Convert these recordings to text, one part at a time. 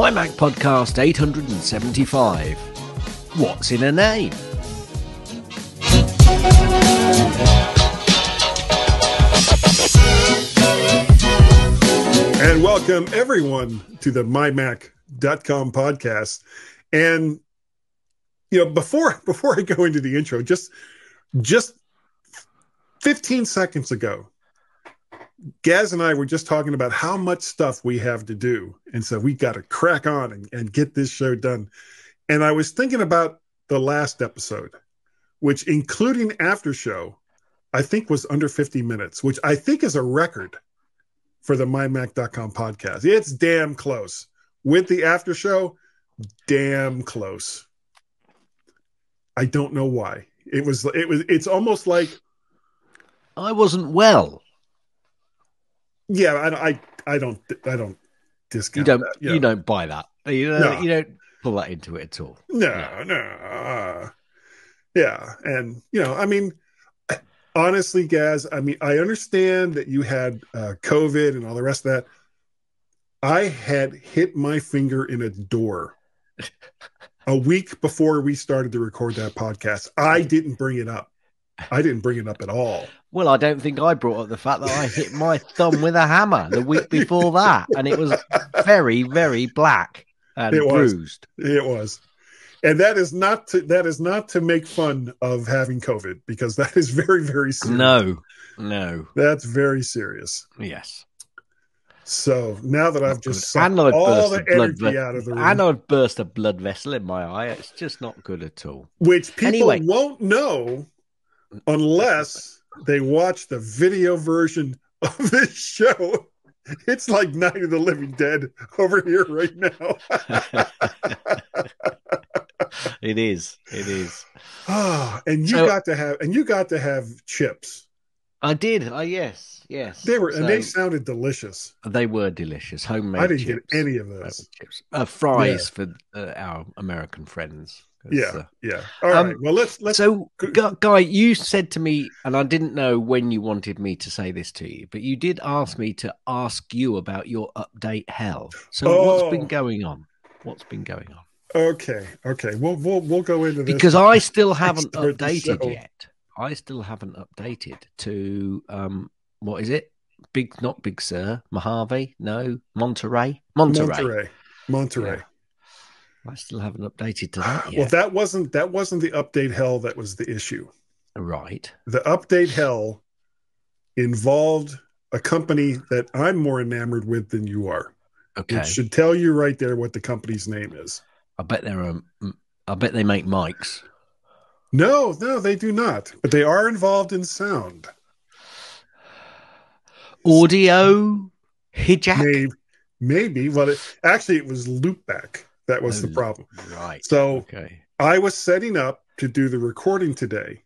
MyMac Podcast 875. What's in a name? And welcome everyone to the MyMac.com podcast. And before I go into the intro, just 15 seconds ago, Gaz and I were just talking about how much stuff we have to do. And so we got to crack on and get this show done. And I was thinking about the last episode, which including after show, I think was under 50 minutes, which I think is a record for the MyMac.com podcast. It's damn close. With the after show, damn close. I don't know why. It's almost like I wasn't well. Yeah, I don't discount that. You don't buy that. You don't pull that into it at all. No. Yeah, and honestly, Gaz, I understand that you had COVID and all the rest of that. I had hit my finger in a door a week before we started to record that podcast. I didn't bring it up. I didn't bring it up at all. Well, I don't think I brought up the fact that I hit my thumb with a hammer the week before that, and it was very, very black and bruised. It was. And that is not to make fun of having COVID, because that is very, very serious. No. That's very serious. Yes. So now that I've just sucked all the energy out of the room. And I've burst a blood vessel in my eye. It's just not good at all. Which people won't know unless they watch the video version of this show. It's like Night of the Living Dead over here right now. It is. Oh, and you got to have chips. I did. Yes. They sounded delicious. They were delicious. Homemade. I didn't chips. get any of those. Chips. Fries for our American friends. Yeah. All right. Well, let's. So, Guy, you said to me, and I didn't know when you wanted me to say this to you, but you did ask me to ask you about your update hell. So, what's been going on? Okay. We'll go into this because I still haven't updated yet. I still haven't updated to what is it? Not Big Sur, Mojave? No, Monterey. Yeah. I still haven't updated to that yet. Well, that wasn't the update hell that was the issue. Right. The update hell involved a company that I'm more enamored with than you are. Okay. It should tell you right there what the company's name is. I bet they make mics. No, they do not. But they are involved in sound. Audio hijack? Maybe. Well, it was loopback. That was the problem. Right. So I was setting up to do the recording today.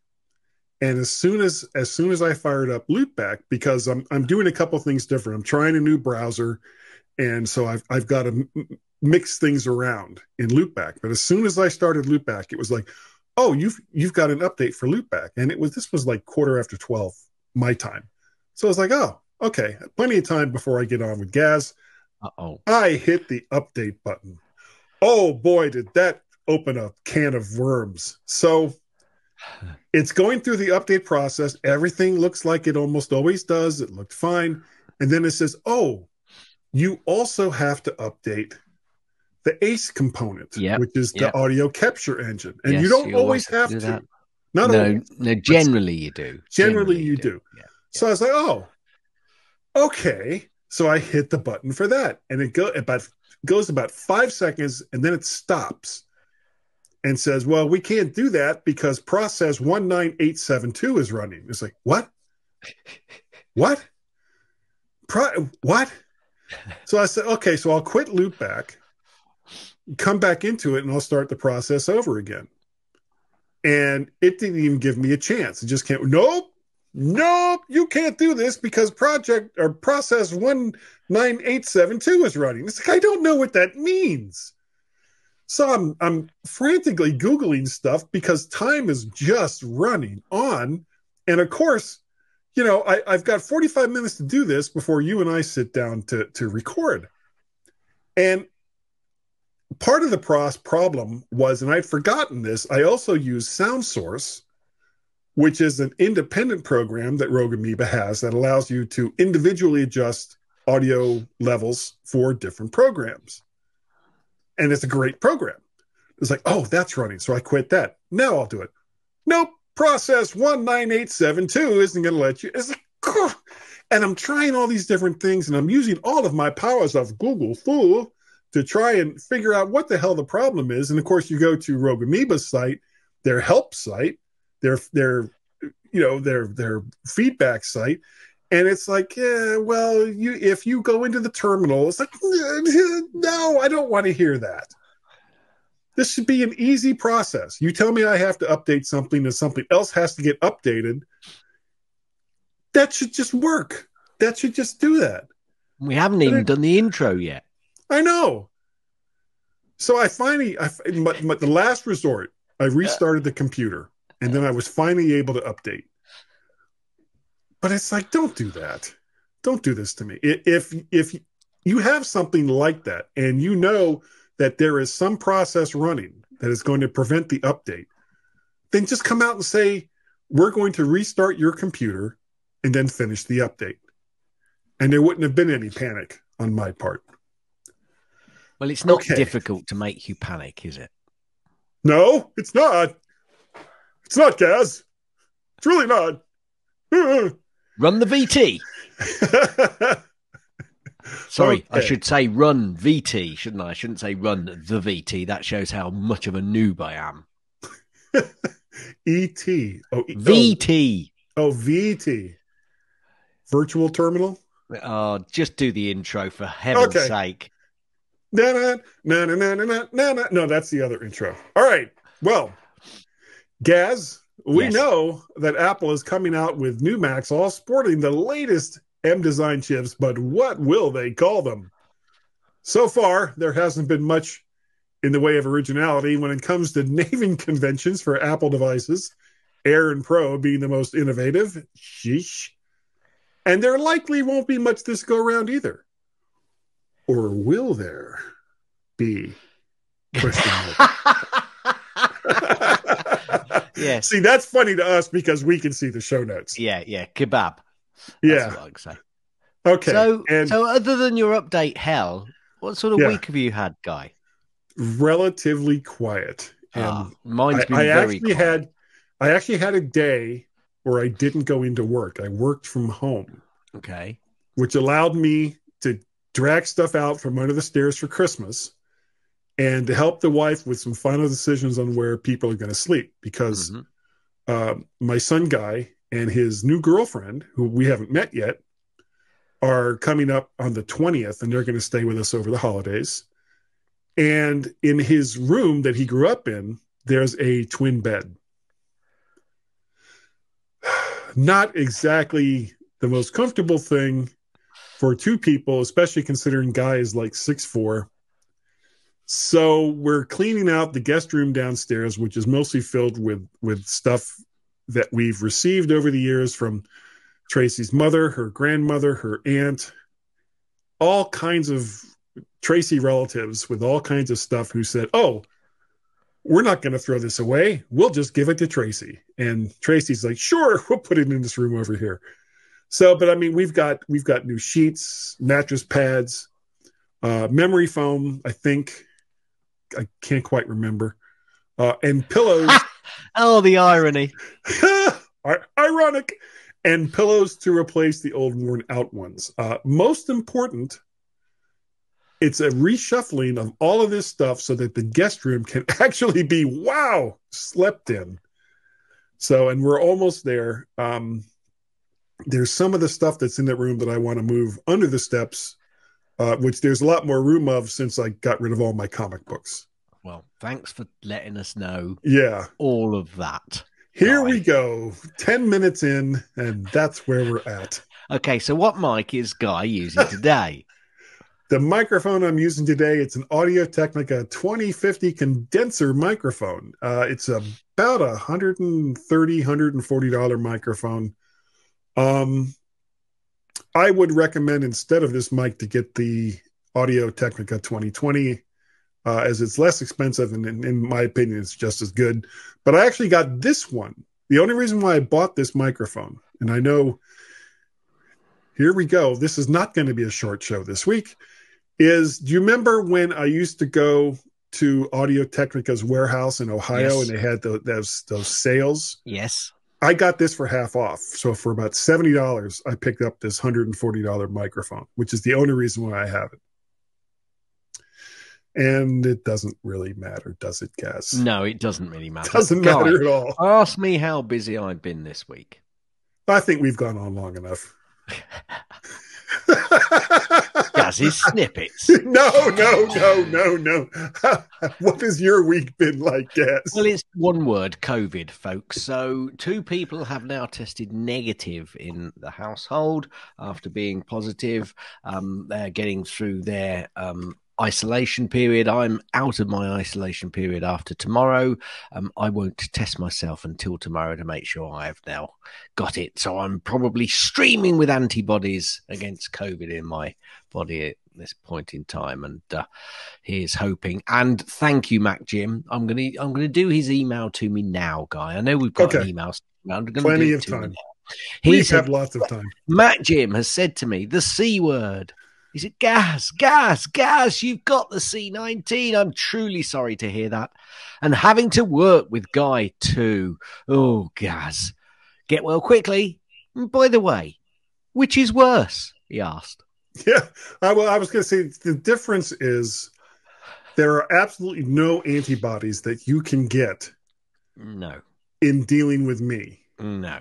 And as soon as I fired up loopback, because I'm doing a couple things different. I'm trying a new browser. And so I've got to mix things around in loopback. But as soon as I started loopback, it was like, oh, you've got an update for loopback. And this was like 12:15 my time. So I was like, oh, okay, plenty of time before I get on with Gaz. I hit the update button. Oh boy, did that open a can of worms. So it's going through the update process. Everything looks like it almost always does. It looked fine. And then it says, oh, you also have to update the ACE component, which is the audio capture engine. And you don't always have to. No, generally you do. Generally you do. Yeah. So I was like, oh, okay. So I hit the button for that. And it goes about 5 seconds, and then it stops and says, well, we can't do that because process 19872 is running. It's like, what? What? So I said, okay, so I'll quit loopback, come back into it, and I'll start the process over again. And it didn't even give me a chance. It just can't. Nope, you can't do this because process 19872 is running. It's like, I don't know what that means. So I'm frantically Googling stuff because time is just running on. And of course, I've got 45 minutes to do this before you and I sit down to record. And part of the problem was, and I'd forgotten this, I also use SoundSource, which is an independent program that Rogue Amoeba has that allows you to individually adjust audio levels for different programs. And it's a great program. It's like, oh, that's running. So I quit that. Now I'll do it. Nope. Process 19872 isn't going to let you. It's like, and I'm trying all these different things, and I'm using all of my powers of Google Fool to try and figure out what the hell the problem is. And of course, you go to Rogue Amoeba's site, their help site, their feedback site, and it's like, yeah, well, if you go into the terminal, it's like, no, I don't want to hear that. This should be an easy process. You tell me I have to update something and something else has to get updated. That should just work. That should just do that. We haven't even done the intro yet. I know. So I finally, the last resort, I restarted the computer, and then I was finally able to update. But it's like, don't do that. Don't do this to me. If you have something like that, and you know that there is some process running that is going to prevent the update, then just come out and say, we're going to restart your computer and then finish the update. And there wouldn't have been any panic on my part. Well, it's not difficult to make you panic, is it? No, it's not. It's not, Gaz. It's really not. Run the VT. Sorry, I should say run VT, shouldn't I? I shouldn't say run the VT. That shows how much of a noob I am. ET. Oh, VT. Oh, VT. Virtual terminal? Oh, just do the intro for heaven's sake. No, that's the other intro. All right. Well, Gaz, we know that Apple is coming out with new Macs, all sporting the latest M design chips, but what will they call them? So far, there hasn't been much in the way of originality when it comes to naming conventions for Apple devices, Air and Pro being the most innovative. Sheesh. And there likely won't be much this go around either. Or will there be? Yes. See, that's funny to us because we can see the show notes. Yeah. Kebab. That's what I say. Okay. So other than your update hell, what sort of week have you had, Guy? Relatively quiet. Mine's been very quiet. I actually had a day where I didn't go into work. I worked from home. Okay. Which allowed me to drag stuff out from under the stairs for Christmas and to help the wife with some final decisions on where people are going to sleep, because my son Guy and his new girlfriend, who we haven't met yet, are coming up on the 20th, and they're going to stay with us over the holidays. And in his room that he grew up in, there's a twin bed. Not exactly the most comfortable thing for two people, especially considering Guy is like 6'4". So we're cleaning out the guest room downstairs, which is mostly filled with stuff that we've received over the years from Tracy's mother, her grandmother, her aunt, all kinds of Tracy relatives with all kinds of stuff who said, oh, we're not going to throw this away. We'll just give it to Tracy. And Tracy's like, sure, we'll put it in this room over here. So, but I mean, we've got new sheets, mattress pads, memory foam, I think. I can't quite remember. And pillows. Oh, the irony. Ironic. And pillows to replace the old worn out ones. Most important, it's a reshuffling of all of this stuff so that the guest room can actually be, slept in. So, and we're almost there. There's some of the stuff that's in that room that I want to move under the steps, which there's a lot more room of since I got rid of all my comic books. Well, thanks for letting us know. Yeah. All of that. Here we go. 10 minutes in, and that's where we're at. Okay, so what mic is Guy using today? The microphone I'm using today, it's an Audio-Technica 2050 condenser microphone. It's about $130, $140 microphone. I would recommend, instead of this mic, to get the Audio-Technica 2020. as it's less expensive, and in my opinion, it's just as good. But I actually got this one. The only reason why I bought this microphone, and I know, here we go, this is not going to be a short show this week, is, do you remember when I used to go to Audio Technica's warehouse in Ohio, Yes. and they had those sales? Yes. I got this for half off. So for about $70, I picked up this $140 microphone, which is the only reason why I have it. And it doesn't really matter, does it, Gaz? No, it doesn't really matter. It doesn't matter at all. Ask me how busy I've been this week. I think we've gone on long enough. Gaz's snippets. No. What has your week been like, Gaz? Well, it's one word, COVID, folks. So 2 people have now tested negative in the household after being positive. They're getting through their isolation period. I'm out of my isolation period after tomorrow. I won't test myself until tomorrow to make sure I have now got it. So I'm probably streaming with antibodies against COVID in my body at this point in time. And here's hoping. And thank you, Mac Jim. I'm gonna do his email to me now, Guy. I know we've got an email. I'm gonna plenty do of time. We have lots of time. Mac Jim has said to me the C word. He said, Gaz, you've got the C19. I'm truly sorry to hear that. And having to work with Guy too. Oh, Gaz, get well quickly. And by the way, which is worse? He asked. Yeah, I was going to say the difference is there are absolutely no antibodies that you can get. No. In dealing with me. No.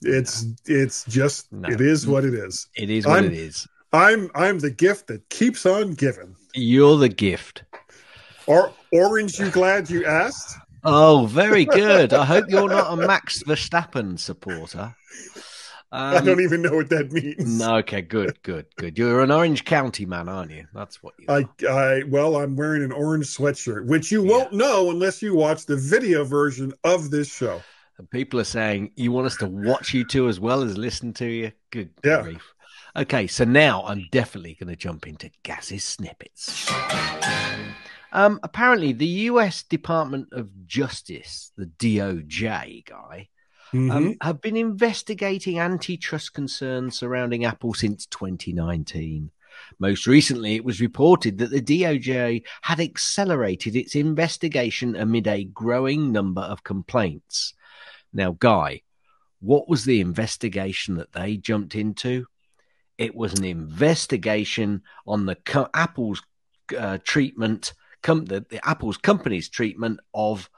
It's just, it is what it is. It is what it is. I'm the gift that keeps on giving. You're the gift. Orange, you glad you asked? Oh, very good. I hope you're not a Max Verstappen supporter. I don't even know what that means. No, okay, good. You're an Orange County man, aren't you? That's what you are. Well, I'm wearing an orange sweatshirt, which you won't know unless you watch the video version of this show. And people are saying, you want us to watch you two as well as listen to you? Good grief. Okay, so now I'm definitely going to jump into Gaz's snippets. Apparently, the US Department of Justice, the DOJ, Guy, have been investigating antitrust concerns surrounding Apple since 2019. Most recently, it was reported that the DOJ had accelerated its investigation amid a growing number of complaints. Now, Guy, what was the investigation that they jumped into? It was an investigation on the Apple's treatment, the Apple's company's treatment of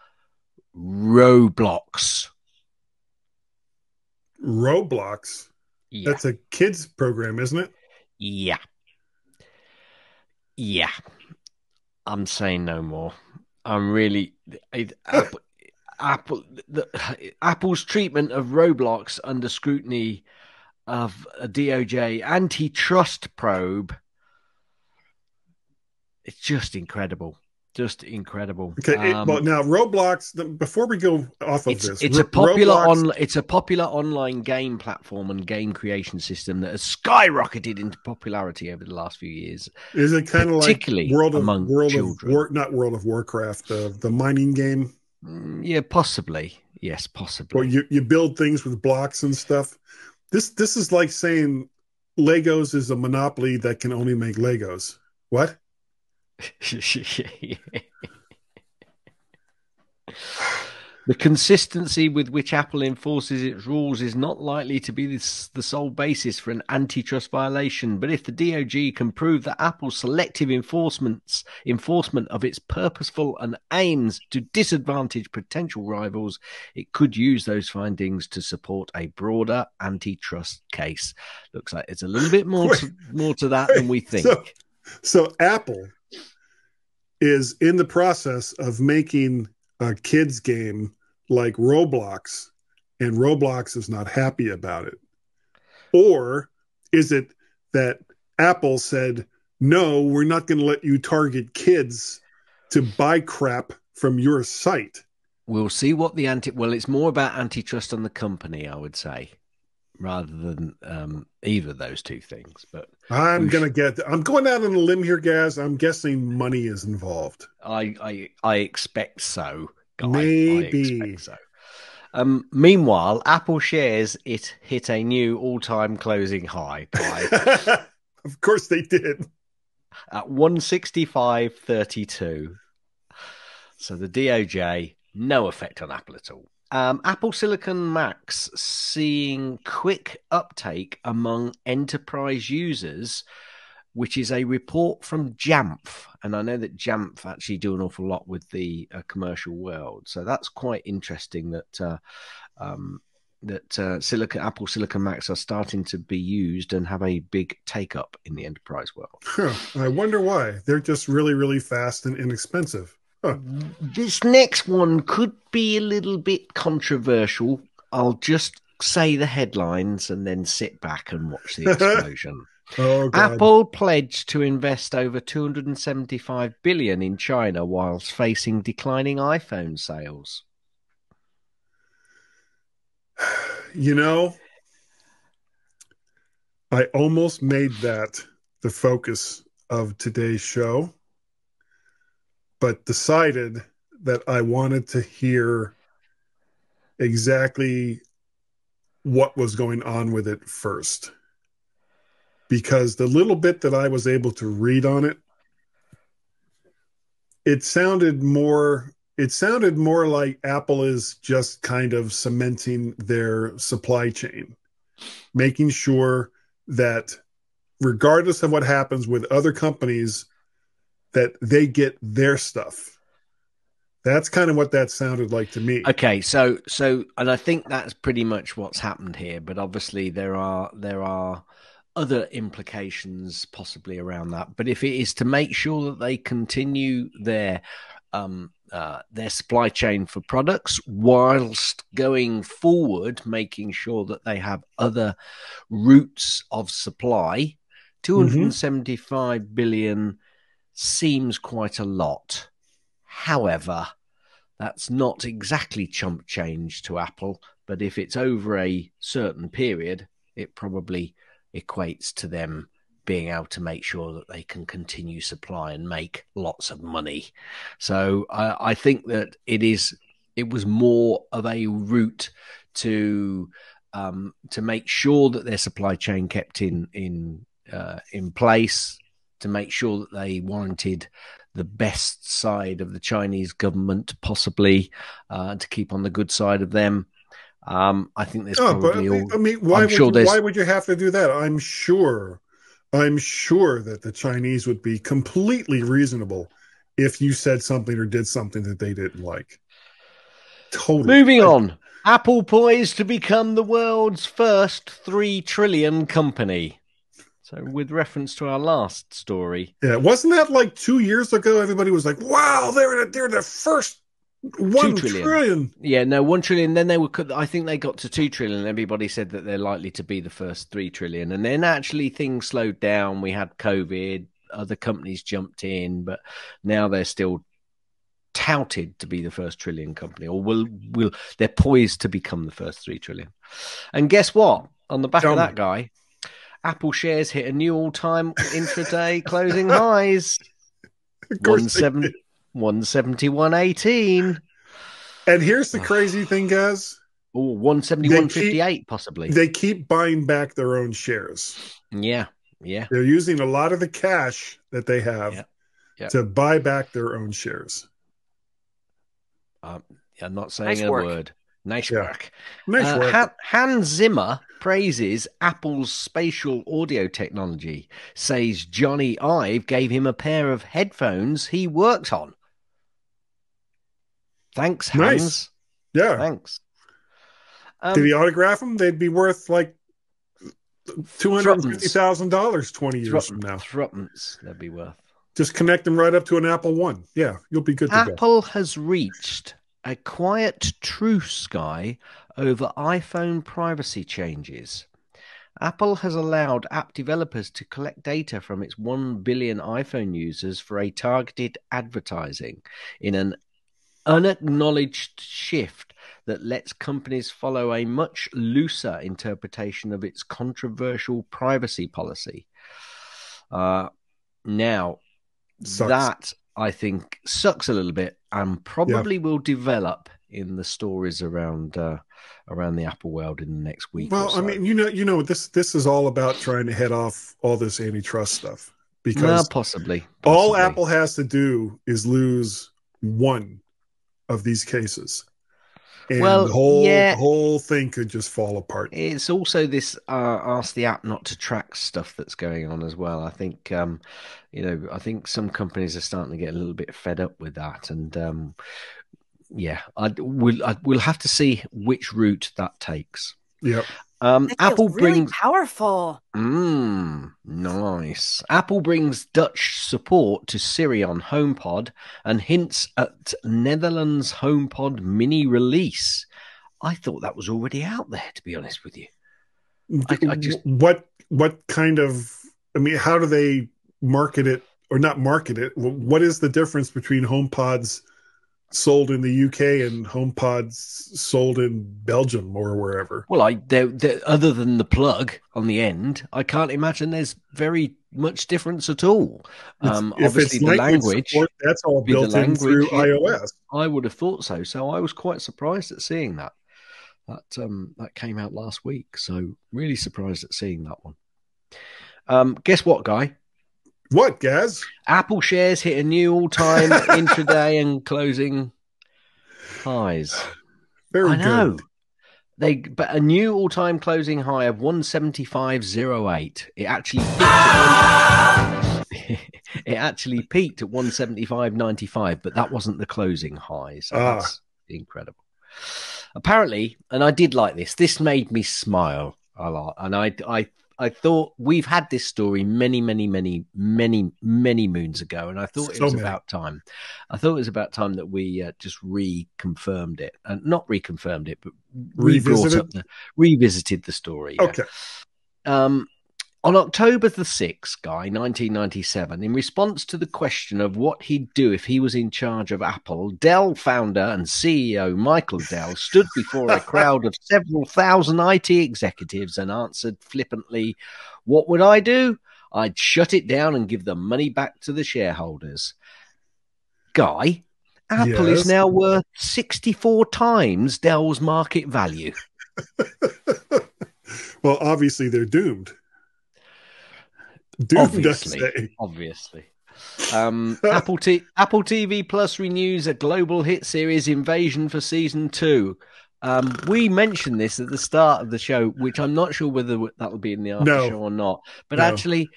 Roblox. Roblox? Yeah. That's a kids program, isn't it? Yeah. I'm saying no more. I'm really Apple's treatment of Roblox under scrutiny of a DOJ antitrust probe. It's just incredible. Okay, well, now Roblox. Before we go off of this, it's a popular online game platform and game creation system that has skyrocketed into popularity over the last few years. Is it kind of like World of Warcraft, the mining game? Yeah, possibly. Yes, possibly. Well, you build things with blocks and stuff. This is like saying Legos is a monopoly that can only make Legos. What? The consistency with which Apple enforces its rules is not likely to be the sole basis for an antitrust violation, but if the DOJ can prove that Apple's selective enforcement of its purposeful and aims to disadvantage potential rivals, it could use those findings to support a broader antitrust case. Looks like it's a little bit more to that than we think. So Apple is in the process of making a kids game like Roblox, and Roblox is not happy about it? Or is it that Apple said, no, we're not going to let you target kids to buy crap from your site? We'll see what it's more about antitrust on the company, I would say. rather than either of those two things. But I'm going out on a limb here, Gaz. I'm guessing money is involved. I expect so, Guy. I Maybe. expect so. Meanwhile, Apple shares hit a new all-time closing high, Guy, Of course they did. at 165.32. So the DOJ, no effect on Apple at all. Apple Silicon Macs seeing quick uptake among enterprise users, which is a report from Jamf. And I know that Jamf actually do an awful lot with the commercial world. So that's quite interesting that Apple Silicon Macs are starting to be used and have a big take-up in the enterprise world. Huh. I wonder why. They're just really, really fast and inexpensive. Huh. This next one could be a little bit controversial. I'll just say the headlines and then sit back and watch the explosion. Oh, God. Apple pledged to invest over $275 billion in China whilst facing declining iPhone sales. You know, I almost made that the focus of today's show, but decided that I wanted to hear exactly what was going on with it first. Because the little bit that I was able to read on it, it sounded more like Apple is just kind of cementing their supply chain, making sure that regardless of what happens with other companies, that they get their stuff. That's kind of what that sounded like to me. Okay, so and I think that's pretty much what's happened here, but obviously there are other implications possibly around that. But if it is to make sure that they continue their supply chain for products whilst going forward, making sure that they have other routes of supply, 275 billion seems quite a lot. However, that's not exactly chump change to Apple, but if it's over a certain period, it probably equates to them being able to make sure that they can continue supply and make lots of money. So I think that it was more of a route to make sure that their supply chain kept in place, to make sure that they warranted the best side of the Chinese government, possibly, to keep on the good side of them. I think there's probably why would you have to do that? I'm sure that the Chinese would be completely reasonable if you said something or did something that they didn't like. Totally. Moving on. Apple poised to become the world's first 3 trillion company. So with reference to our last story. Yeah, wasn't that like 2 years ago? Everybody was like, wow, they're the first 1 trillion. Yeah, no, 1 trillion. Then I think they got to 2 trillion. Everybody said that they're likely to be the first 3 trillion. And then actually things slowed down. We had COVID, other companies jumped in, but now they're still touted to be the first trillion company, or they're poised to become the first 3 trillion. And guess what? On the back of that, Guy, Apple shares hit a new all-time intraday closing highs. 171.18. And here's the crazy thing, guys. 171.58 possibly. They keep buying back their own shares. Yeah. They're using a lot of the cash that they have to buy back their own shares. I'm not saying a word. Nice work. Nice work. Hans Zimmer praises Apple's spatial audio technology, says Johnny Ive gave him a pair of headphones he worked on. Thanks, Hans. Nice. Yeah. Thanks. Did he autograph them? They'd be worth like $250,000 20 years from now. Threepence they'd be worth. Just connect them right up to an Apple One. Yeah, you'll be good to go. Apple has reached a quiet truce, Guy, over iPhone privacy changes. Apple has allowed app developers to collect data from its 1 billion iPhone users for a targeted advertising in an unacknowledged shift that lets companies follow a much looser interpretation of its controversial privacy policy. Now, Sucks. that I think sucks a little bit and probably will develop in the stories around the Apple world in the next week. Well, or so. I mean, this is all about trying to head off all this antitrust stuff, because possibly all Apple has to do is lose one of these cases, and the whole thing could just fall apart. It's also this ask the app not to track stuff that's going on as well. I think I think some companies are starting to get a little bit fed up with that, and we'll have to see which route that takes. Yep. Apple really brings powerful. Nice. Apple brings Dutch support to Siri on HomePod and hints at Netherlands HomePod mini release. I thought that was already out there, to be honest with you. What kind of? I mean, how do they market it or not market it? What is the difference between HomePods sold in the UK and HomePods sold in Belgium or wherever? Well, other than the plug on the end, I can't imagine there's very much difference at all. Obviously, the language support, that's all built in through iOS. I would have thought so. So I was quite surprised at seeing that. That came out last week. So really surprised at seeing that one. Guess what, Guy? What, Gaz? Apple shares hit a new all-time intraday and closing highs. Very good. But a new all-time closing high of 175.08. It actually peaked at 175.95, but that wasn't the closing high. So that's incredible. Apparently, and I did like this. This made me smile a lot, and I thought we've had this story many moons ago, and I thought it was about time. I thought it was about time that we just reconfirmed it, and not reconfirmed it, but revisited the story. Yeah. Okay. On October the 6th, Guy, 1997, in response to the question of what he'd do if he was in charge of Apple, Dell founder and CEO Michael Dell stood before a crowd of several thousand IT executives and answered flippantly, "What would I do? I'd shut it down and give the money back to the shareholders." Guy, Apple is now worth 64 times Dell's market value. Well, obviously they're doomed. Obviously. Apple TV Plus renews a global hit series, Invasion, for season 2. We mentioned this at the start of the show, which I'm not sure whether that will be in the after show or not. But actually,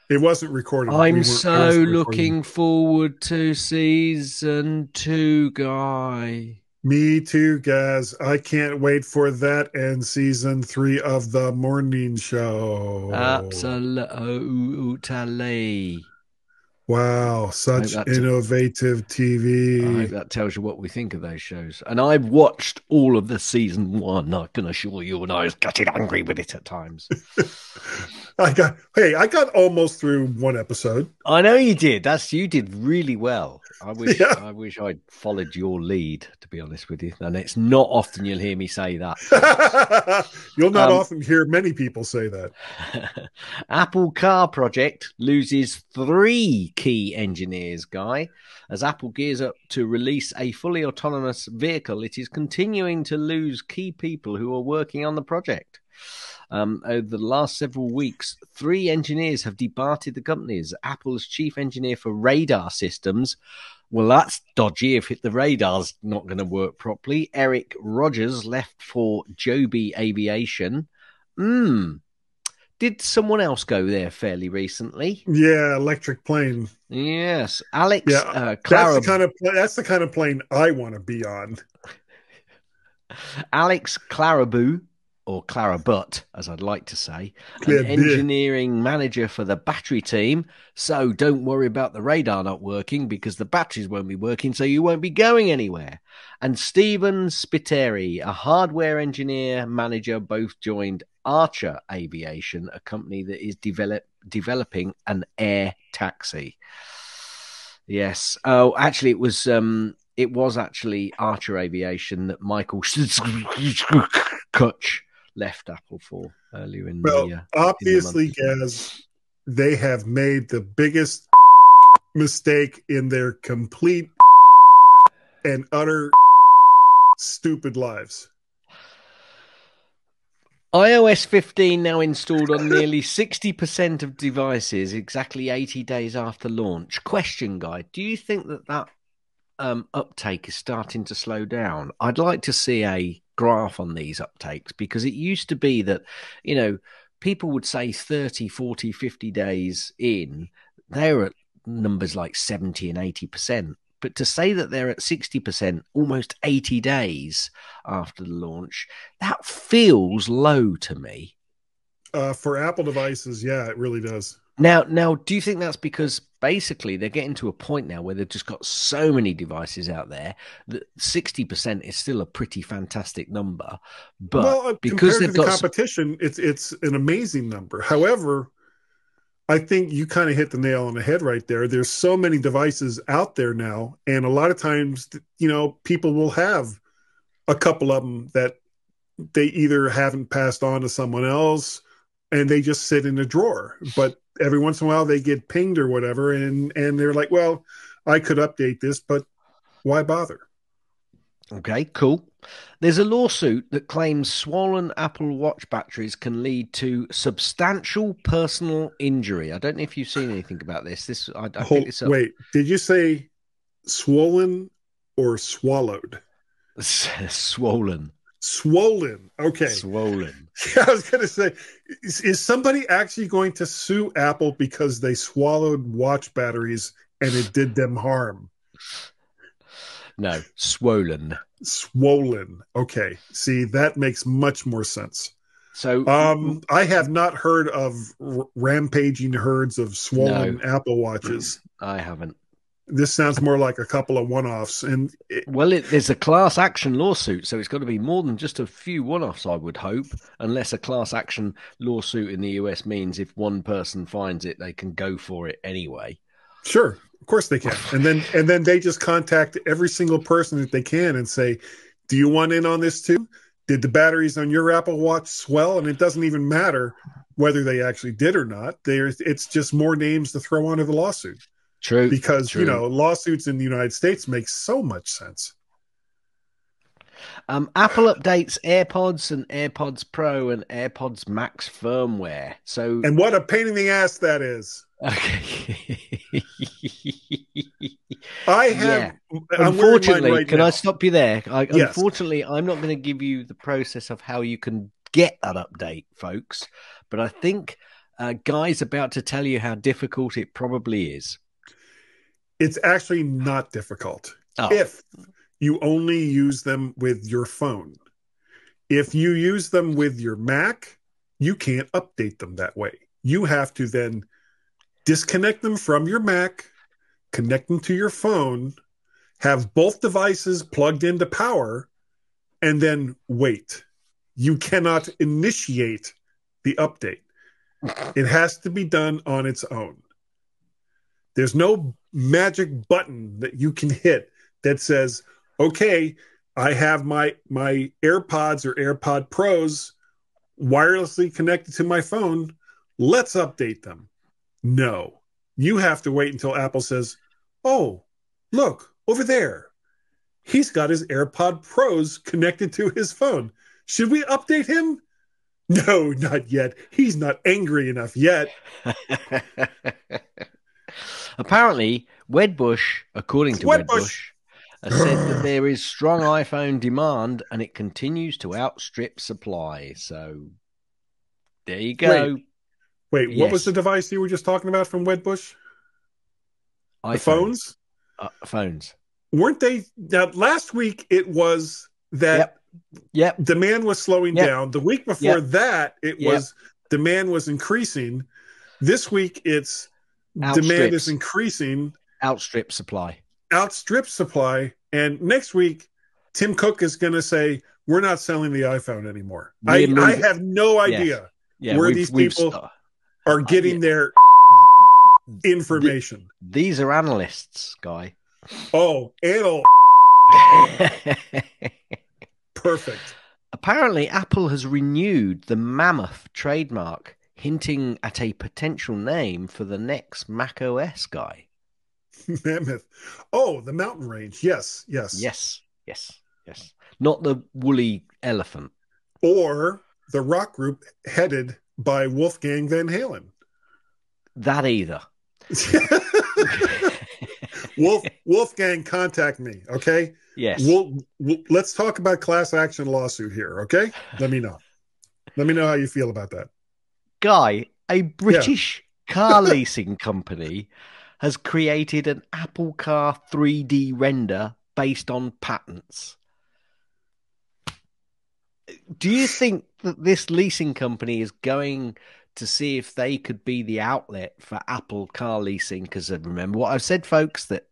it wasn't recorded. I'm so looking forward to season 2, Guy. Me too, Gaz. I can't wait for that and season 3 of the morning show. Absolutely. Wow, such innovative TV. I hope that tells you what we think of those shows. And I've watched all of the season 1, I can assure you, and I was getting angry with it at times. I got almost through one episode. I know you did. You did really well. I wish I'd followed your lead, to be honest with you. And it's not often you'll hear me say that. You'll not often hear many people say that. Apple Car project loses 3 key engineers, Guy. As Apple gears up to release a fully autonomous vehicle, it is continuing to lose key people who are working on the project. Over the last several weeks, 3 engineers have departed the company. As Apple's chief engineer for radar systems, well, that's dodgy if the radar's not going to work properly. Eric Rogers left for Joby Aviation. Did someone else go there fairly recently? Yeah, electric plane. Yes, Alex. That's the kind of plane I want to be on. Alex Clarabout, or Clara Butt, as I'd like to say, an engineering manager for the battery team. So don't worry about the radar not working, because the batteries won't be working, so you won't be going anywhere. And Stephen Spiteri, a hardware engineer manager, both joined Archer Aviation, a company that is developing an air taxi. Yes. Oh, actually, it was it was actually Archer Aviation that Michael Kutch left Apple for earlier in the obviously, Gaz, they have made the biggest mistake in their complete and utter stupid lives. iOS 15 now installed on nearly 60% of devices exactly 80 days after launch. Question, Guy, do you think that uptake is starting to slow down? I'd like to see a graph on these uptakes, because it used to be that, people would say 30, 40, 50 days in, they're at numbers like 70 and 80%. But to say that they're at 60%, almost 80 days after the launch, that feels low to me. For Apple devices, yeah, it really does. Now, do you think that's because basically they're getting to a point now where they've just got so many devices out there that 60% is still a pretty fantastic number? But because they've got competition, it's an amazing number. However, I think you kind of hit the nail on the head right there. There's so many devices out there now, and a lot of times, people will have a couple of them that they either haven't passed on to someone else, and they just sit in a drawer. But every once in a while, they get pinged or whatever, and they're like, "Well, I could update this, but why bother?" Okay, cool. There's a lawsuit that claims swollen Apple Watch batteries can lead to substantial personal injury. I don't know if you've seen anything about this. Wait, did you say swollen or swallowed? Swollen. Swollen. Okay. Swollen. Yeah, I was going to say, is somebody actually going to sue Apple because they swallowed watch batteries and it did them harm? No, swollen. Swollen. Okay. See, that makes much more sense. So, I have not heard of rampaging herds of swollen Apple Watches. I haven't. This sounds more like a couple of one-offs. And there's a class action lawsuit, so it's got to be more than just a few one-offs, I would hope, unless a class action lawsuit in the US means if one person finds it, they can go for it anyway. Sure. Of course they can. And then they just contact every single person that they can and say, do you want in on this too? Did the batteries on your Apple Watch swell? And it doesn't even matter whether they actually did or not. It's just more names to throw onto the lawsuit. True. Because, lawsuits in the United States make so much sense. Apple updates AirPods and AirPods Pro and AirPods Max firmware. And what a pain in the ass that is. Okay. Unfortunately, can I stop you there? Yes. Unfortunately, I'm not going to give you the process of how you can get that update, folks. But I think Guy's about to tell you how difficult it probably is. It's actually not difficult if you only use them with your phone. If you use them with your Mac, you can't update them that way. You have to then disconnect them from your Mac, connect them to your phone, have both devices plugged into power, and then wait. You cannot initiate the update. It has to be done on its own. There's no magic button that you can hit that says, okay, I have my AirPods or AirPod Pros wirelessly connected to my phone. Let's update them. No, you have to wait until Apple says, oh, look, over there. He's got his AirPod Pros connected to his phone. Should we update him? No, not yet. He's not angry enough yet. Apparently, Wedbush, according to Wedbush, said that there is strong iPhone demand and it continues to outstrip supply. So there you go. Wait, what was the device you were just talking about from Wedbush? The phones? Phones. Weren't they? Now, last week it was that demand was slowing down. The week before that, it was demand was increasing. This week it's demand is increasing. Outstrip supply. And next week, Tim Cook is going to say, we're not selling the iPhone anymore. I have no idea where these people are getting their information. These are analysts, Guy. Oh, Perfect. Apparently, Apple has renewed the Mammoth trademark, hinting at a potential name for the next Mac OS guy. Mammoth. Oh, the mountain range. Yes, yes. Yes, yes, yes. Not the woolly elephant. Or the rock group headed by Wolfgang Van Halen. That either. Wolfgang, contact me, okay? Yes. Let's talk about class action lawsuit here, okay? Let me know. Let me know how you feel about that. Guy, a British car leasing company has created an Apple Car 3D render based on patents. Do you think that this leasing company is going to see if they could be the outlet for Apple car leasing? Because remember what I've said, folks, that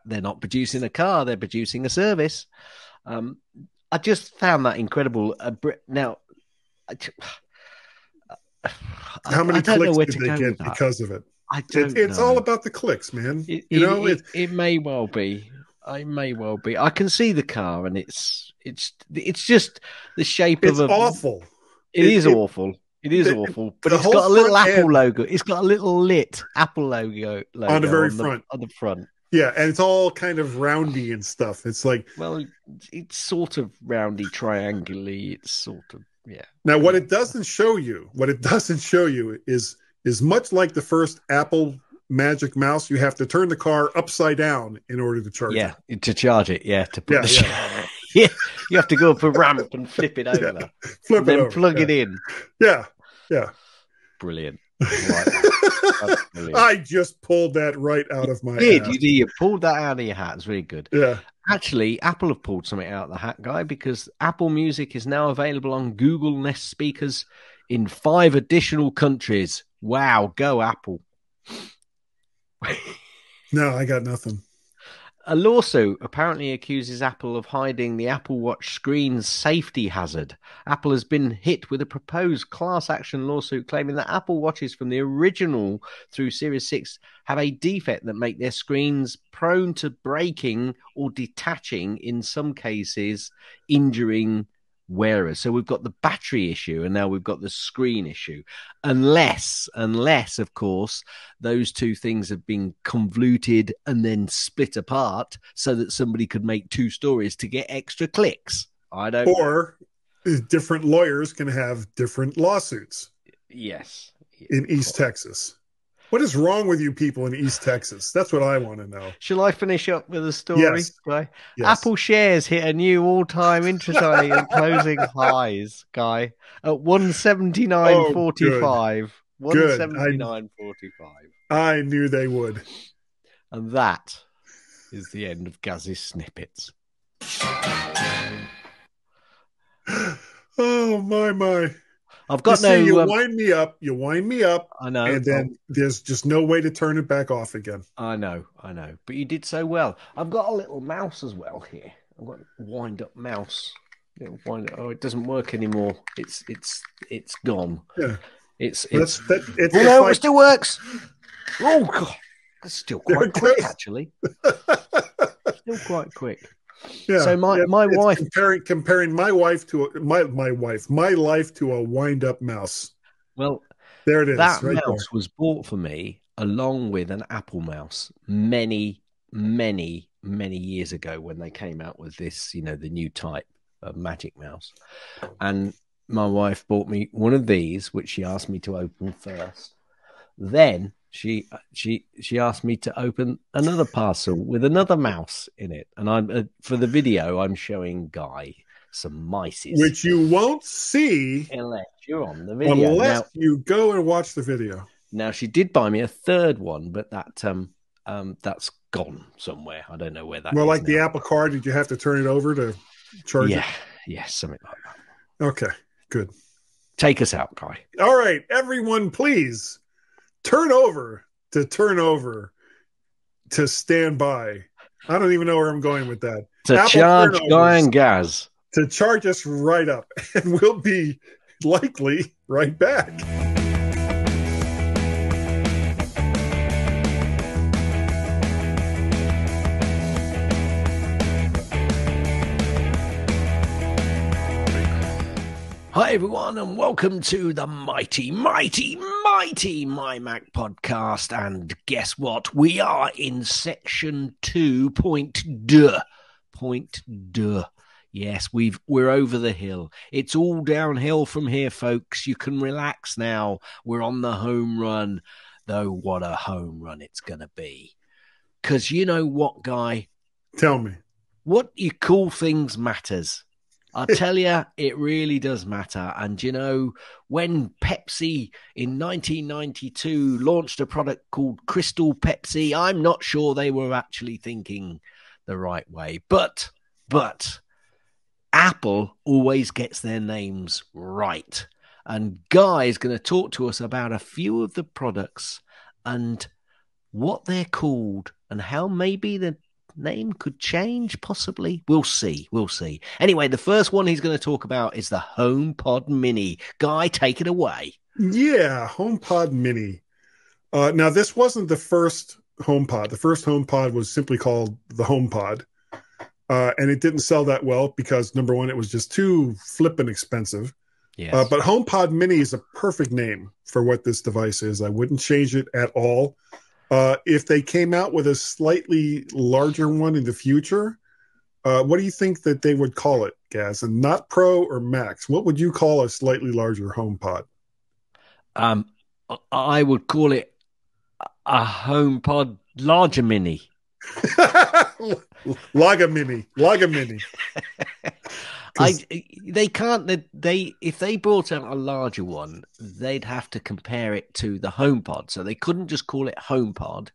they're not producing a car, they're producing a service. I just found that incredible. Now, how many clicks did they get because of it? I don't know. It's all about the clicks, man. It may well be. I may well be. I can see the car, and it's just the shape of a. It's awful. It is awful. It is awful. But it's got a little Apple logo. It's got a little lit Apple logo on the very front. On the front. Yeah, and it's all kind of roundy and stuff. It's like, well, it's sort of roundy, triangularly. It's sort of, yeah. Now, what it doesn't show you is much like the first Apple Magic Mouse. You have to turn the car upside down in order to charge it. Yeah, to charge it. Yeah, to put yeah. You have to go up a ramp and flip it over. Flip it over. Plug it in. Yeah. Brilliant. Brilliant. I just pulled that right out of my hat. You pulled that out of your hat. It's really good. Yeah. Actually, Apple have pulled something out of the hat, Guy, because Apple Music is now available on Google Nest speakers in 5 additional countries. Wow, go Apple. No, I got nothing. A lawsuit apparently accuses Apple of hiding the Apple Watch screen's safety hazard. Apple has been hit with a proposed class action lawsuit claiming that Apple Watches from the original through Series 6 have a defect that make their screens prone to breaking or detaching, in some cases injuring wearers. So we've got the battery issue and now we've got the screen issue. Unless, of course, those two things have been convoluted and then split apart so that somebody could make 2 stories to get extra clicks. I don't Or different lawyers can have different lawsuits. Yes. In East Texas. What is wrong with you people in East Texas? That's what I want to know. Shall I finish up with a story? Yes. Guy? Yes. Apple shares hit a new all-time interest rate and closing highs, Guy, at 179.45. 179.45. I knew they would. And that is the end of Gaz's snippets. Oh, my. I've got you wind me up. I know. And then there's just no way to turn it back off again. I know. But you did so well. I've got a little mouse as well here. I've got a wind-up mouse. Oh, it doesn't work anymore. It's gone. Yeah. It still works. Oh, God. That's still quite quick, actually. Still quite quick. Yeah. So my wife comparing my life to a wind-up mouse. Well, there it is. That mouse was bought for me along with an Apple mouse many years ago when they came out with this, the new type of Magic Mouse. And my wife bought me one of these, which she asked me to open first. Then she asked me to open another parcel with another mouse in it, and I'm for the video I'm showing Guy some mices, which you won't see unless you're on the video. Unless you go and watch the video. Now she did buy me a third one, but that's gone somewhere. I don't know where that. Well, is like now. the Apple Card, did you have to turn it over to charge it? Yeah, something like that. Okay, good. Take us out, Guy. All right, everyone, please. Turn over to stand by. I don't even know where I'm going with that. To Apple charge Guy and Gaz. To charge us right up. And we'll be likely right back. Hi, everyone, and welcome to the mighty MyMac Podcast. And guess what? We are in section 2.2. Yes, we're over the hill. It's all downhill from here, folks. You can relax now. We're on the home run, though. What a home run it's going to be. Because you know what, Guy? Tell me. What you call things matters. I tell you, it really does matter. And, you know, when Pepsi in 1992 launched a product called Crystal Pepsi, I'm not sure they were actually thinking the right way. But Apple always gets their names right. And Guy is going to talk to us about a few of the products and what they're called and how maybe the name could change, possibly. We'll see. Anyway, the first one he's going to talk about is the HomePod Mini. Guy, take it away. Yeah, HomePod Mini. Now, this wasn't the first HomePod. The first HomePod was simply called the HomePod. And it didn't sell that well because, number one, it was just too flippin' expensive. Yes. But HomePod Mini is a perfect name for what this device is. I wouldn't change it at all. If they came out with a slightly larger one in the future, what do you think that they would call it, Gaz? And not Pro or Max. What would you call a slightly larger HomePod? I would call it a HomePod larger mini. Laga Mini. If they brought out a larger one, they'd have to compare it to the HomePod. So they couldn't just call it HomePod.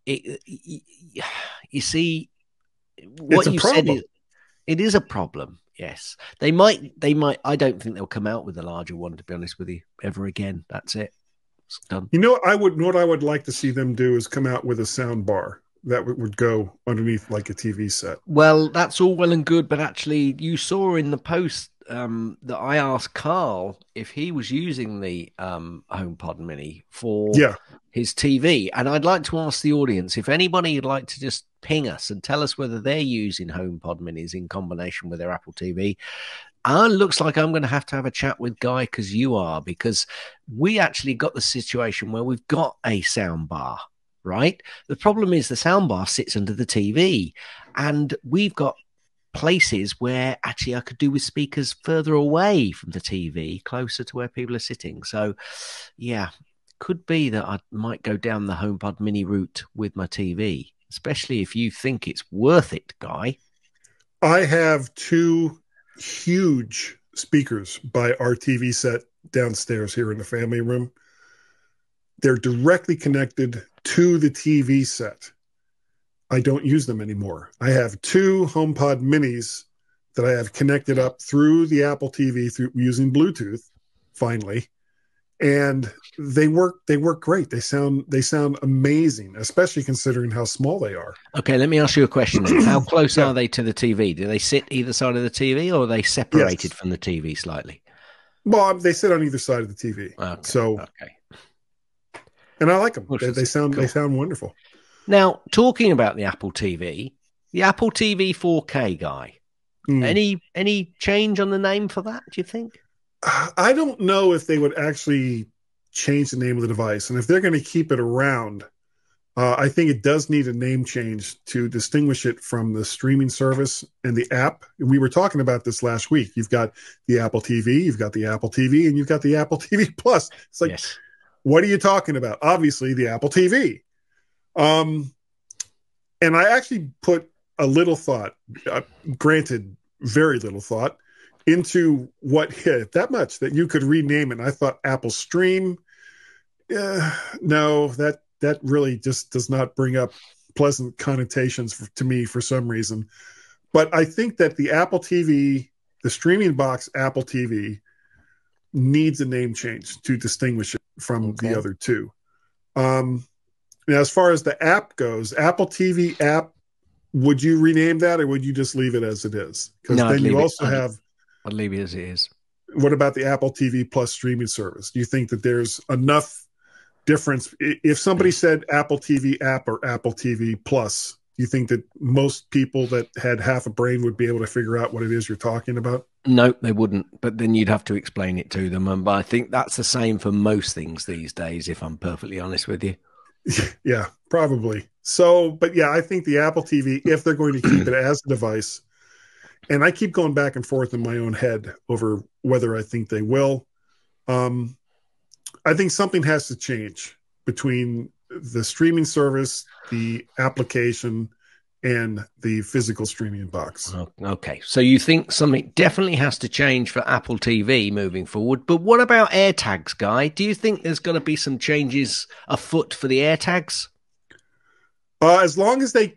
You see, what you said it is a problem. Yes, they might. I don't think they'll come out with a larger one, to be honest with you, ever again. That's it. It's done. You know, what I would like to see them do is come out with a sound bar that would go underneath like a TV set. Well, that's all well and good, but actually you saw in the post that I asked Carl if he was using the HomePod Mini for his TV. And I'd like to ask the audience, if anybody would like to just ping us and tell us whether they're using HomePod Minis in combination with their Apple TV. Looks like I'm going to have a chat with Guy because we actually got the situation where we've got a sound bar. Right. The problem is the soundbar sits under the TV, and we've got places where actually I could do with speakers further away from the TV, closer to where people are sitting. So, yeah, could be that I might go down the HomePod Mini route with my TV, especially if you think it's worth it, Guy. I have two huge speakers by our TV set downstairs here in the family room. They're directly connected to the TV set. I don't use them anymore. I have two HomePod Minis that I have connected up through the Apple TV through using Bluetooth, finally. And they work great. They sound amazing, especially considering how small they are. Okay, let me ask you a question then. How close are they to the TV? Do they sit either side of the TV, or are they separated from the TV slightly? Well, they sit on either side of the TV. Okay. And I like them. They sound wonderful. Now, talking about the Apple TV 4K, Guy. Any change on the name for that, do you think? I don't know if they would actually change the name of the device. And if they're going to keep it around, I think it does need a name change to distinguish it from the streaming service and the app. We were talking about this last week. You've got the Apple TV, you've got the Apple TV, and you've got the Apple TV Plus. It's like, yes. What are you talking about? Obviously, the Apple TV. And I actually put a little thought, granted, very little thought, into what hit that much that you could rename it. And I thought Apple Stream. No, that really just does not bring up pleasant connotations to me for some reason. But I think that the Apple TV, the streaming box Apple TV, needs a name change to distinguish it from the other two. Now, as far as the app goes, Apple TV app, would you rename that, or would you just leave it as it is? Because then you also have... I'd leave it as it is. What about the Apple TV Plus streaming service? Do you think that there's enough difference? If somebody said Apple TV app or Apple TV Plus, Do you think that most people that had half a brain would be able to figure out what it is you're talking about? No, they wouldn't. But then you'd have to explain it to them. And I think that's the same for most things these days, if I'm perfectly honest with you. Yeah, probably. So, but yeah, I think the Apple TV, if they're going to keep it as a device, and I keep going back and forth in my own head over whether I think they will. I think something has to change between the streaming service, the application, and the physical streaming box. Okay, so you think something definitely has to change for Apple TV moving forward, but what about AirTags, Guy? Do you think there's going to be some changes afoot for the AirTags? As long as they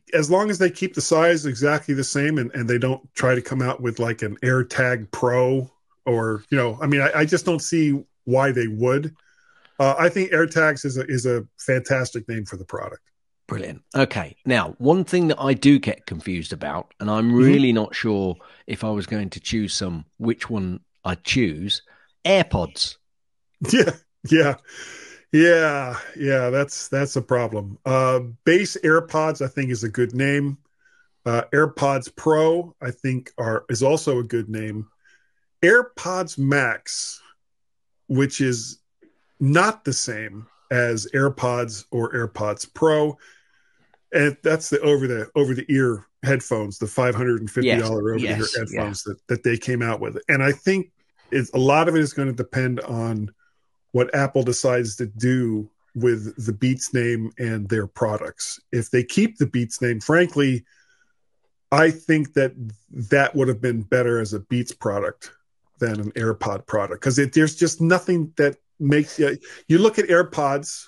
keep the size exactly the same and they don't try to come out with like an AirTag Pro or I mean I just don't see why they would. I think AirTags is a fantastic name for the product. Brilliant. Okay. Now, one thing that I do get confused about, and I'm really not sure if I was going to choose which one I'd choose, AirPods. Yeah. That's a problem. Base AirPods, I think, is a good name. AirPods Pro, I think, is also a good name. AirPods Max, which is not the same as AirPods or AirPods Pro. And that's the over the ear headphones, the $550 over the ear headphones that they came out with. And I think a lot of it is going to depend on what Apple decides to do with the Beats name and their products. If they keep the Beats name, frankly, I think that would have been better as a Beats product than an AirPod product, because there's just nothing that makes you look at AirPods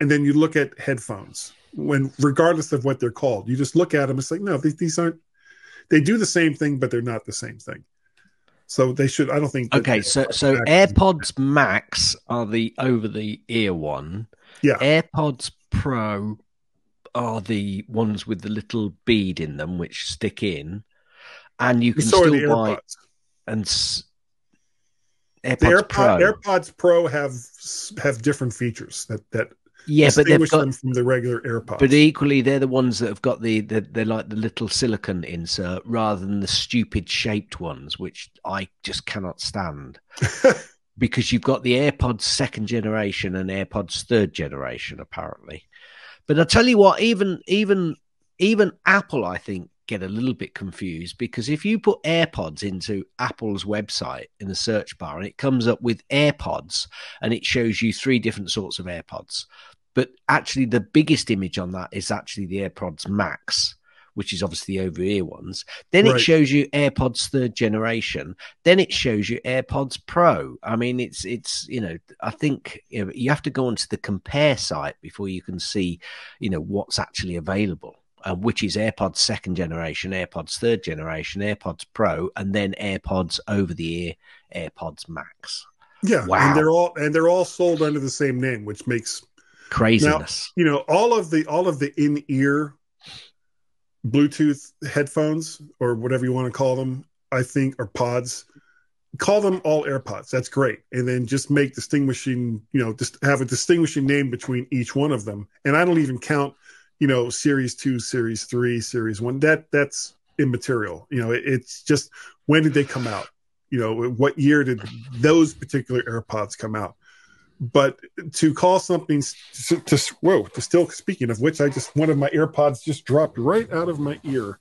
and then you look at headphones, when regardless of what they're called, you just look at them, it's like, no, these aren't, they do the same thing, but they're not the same thing. So they should, I don't think. Okay, so AirPods Max are the over the ear one. Yeah. AirPods Pro are the ones with the little bead in them which stick in, and you can still buy. And AirPods Pro have different features that but they've got them from the regular AirPods. But equally, they're the ones that have got they're like the little silicone insert rather than the stupid shaped ones, which I just cannot stand. Because you've got the AirPods second generation and AirPods third generation, apparently. But I'll tell you what, even Apple, I think, get a little bit confused, because if you put AirPods into Apple's website in the search bar and it comes up with AirPods and it shows you 3 different sorts of AirPods, but actually the biggest image on that is actually the AirPods Max, which is obviously the over-ear ones. Then it shows you AirPods third generation. Then it shows you AirPods Pro. I mean, it's I think you have to go onto the compare site before you can see, what's actually available. Which is AirPods second generation, AirPods third generation, AirPods Pro, and then AirPods over the ear, AirPods Max. Yeah, wow. and they're all sold under the same name, which makes craziness. Now, all of the in-ear Bluetooth headphones, or whatever you want to call them, I think are pods. Call them all AirPods. That's great, and then just make distinguishing, just have a distinguishing name between each one of them. And I don't even count, Series 2, Series 3, Series 1. That's immaterial. It's just, when did they come out? What year did those particular AirPods come out? But to call something still, speaking of which, one of my AirPods just dropped right out of my ear.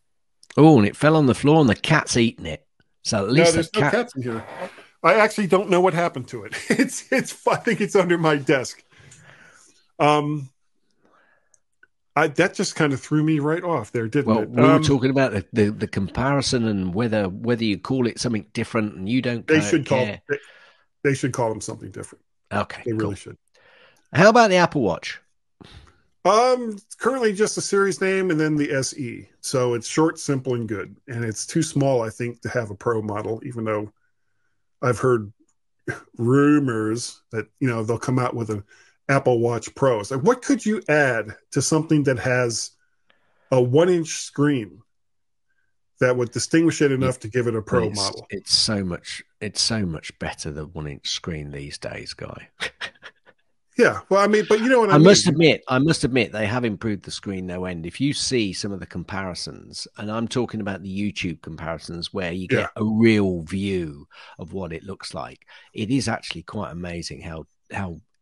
Oh, and it fell on the floor and the cat's eaten it. So at least there's no cats in here. I actually don't know what happened to it. I think it's under my desk. That just kind of threw me right off there, didn't it? We were talking about the comparison and whether you call it something different, and you don't. They should call them something different. Okay, they really should. How about the Apple Watch? Currently just a series name and then the SE. So it's short, simple, and good. And it's too small, I think, to have a Pro model, even though I've heard rumors that they'll come out with an Apple Watch Pro. So what could you add to something that has a 1-inch screen that would distinguish it enough to give it a Pro model? It's so much better than 1-inch screen these days, Guy. Yeah. Well, I mean, but you know what I I mean. must admit, they have improved the screen no end. If you see some of the comparisons, and I'm talking about the YouTube comparisons where you Yeah. get a real view of what it looks like, it is actually quite amazing how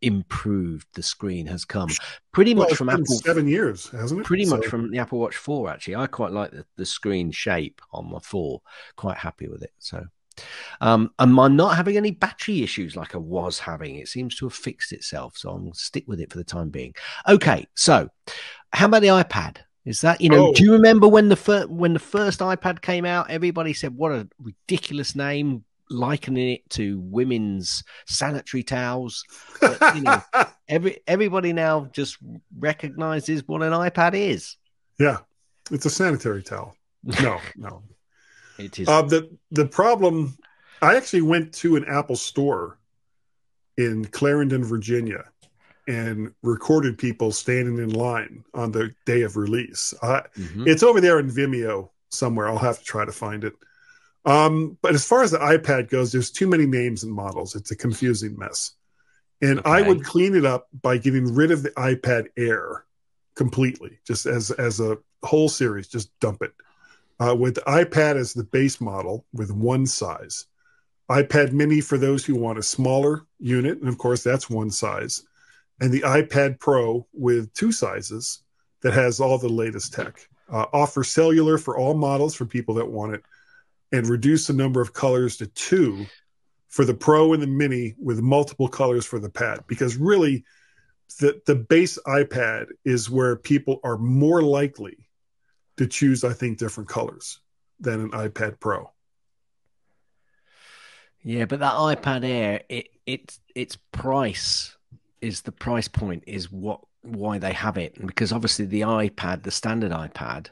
improved the screen has come. Pretty Well, much it's from been Apple, 7 years, hasn't it? pretty much So from the Apple Watch 4. Actually, I quite like the screen shape on my 4. Quite happy with it. So. And I'm not having any battery issues like I was having. It seems to have fixed itself, so I'm stick with it for the time being. Okay, so how about the iPad? Is that do oh, you remember when the first iPad came out? Everybody said what a ridiculous name, likening it to women's sanitary towels. But everybody now just recognizes what an iPad is. yeah, it's a sanitary towel. No, no. It is. The problem, I actually went to an Apple store in Clarendon, Virginia, and recorded people standing in line on the day of release. Mm-hmm. It's over there in Vimeo somewhere. I'll have to try to find it. But as far as the iPad goes, there's too many names and models. It's a confusing mess. And Okay. I would clean it up by getting rid of the iPad Air completely, just as a whole series, just dump it. With the iPad as the base model with one size. iPad mini for those who want a smaller unit. And of course, that's one size. And the iPad Pro with two sizes that has all the latest tech. Offer cellular for all models for people that want it. And reduce the number of colors to 2 for the Pro and the Mini with multiple colors for the pad. Because really, the base iPad is where people are more likely to choose, I think, different colors than an iPad Pro. Yeah, but that iPad Air, its price is the price point is why they have it, and because obviously the iPad, the standard iPad,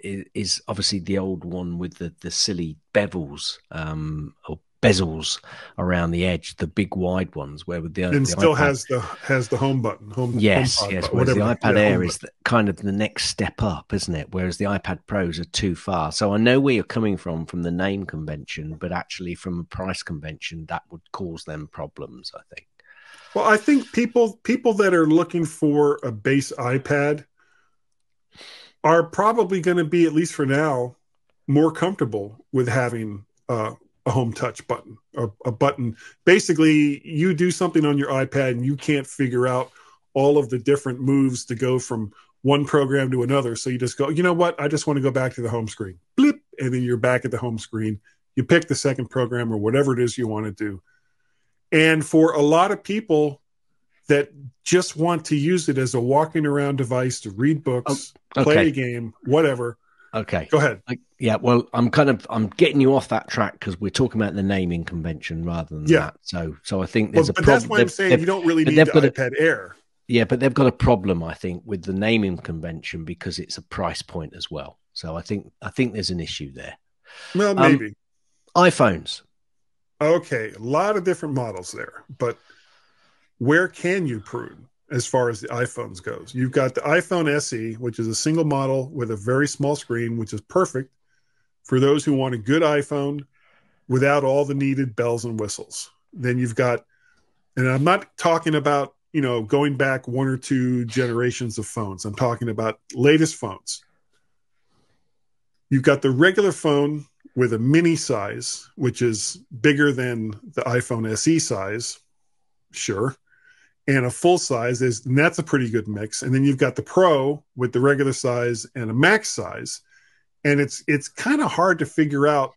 is obviously the old one with the silly bevels or bezels around the edge, the big wide ones, where with And the still iPad. has the home button, Yes, HomePod yes. button, Whereas the whatever. iPad Yeah, Air home is button. kind of the next step up, isn't it? Whereas the iPad Pros are too far. So I know where you're coming from the name convention, but actually from a price convention, that would cause them problems, I think. Well, I think people that are looking for a base iPad are probably going to be, at least for now, more comfortable with having a home touch button, a button. Basically, you do something on your iPad and you can't figure out all of the different moves to go from one program to another. So you just go, you know what? I just want to go back to the home screen. Blip. And then you're back at the home screen. You pick the second program or whatever it is you want to do. And for a lot of people that just want to use it as a walking around device to read books, play a game, whatever. Okay. Go ahead. Yeah. Well, I'm getting you off that track because we're talking about the naming convention rather than that. So I think there's a problem. That's why I'm saying you don't really need the iPad Air. Yeah, but they've got a problem, I think, with the naming convention because it's a price point as well. So I think there's an issue there. Well, maybe. iPhones. Okay, a lot of different models there, but where can you prune as far as the iPhones goes? You've got the iPhone SE, which is a single model with a very small screen, which is perfect for those who want a good iPhone without all the needed bells and whistles. Then you've got, and I'm not talking about, going back 1 or 2 generations of phones. I'm talking about latest phones. You've got the regular phone with a mini size, which is bigger than the iPhone SE size. Sure. And a full size and that's a pretty good mix. And then you've got the Pro with the regular size and a max size. And it's kind of hard to figure out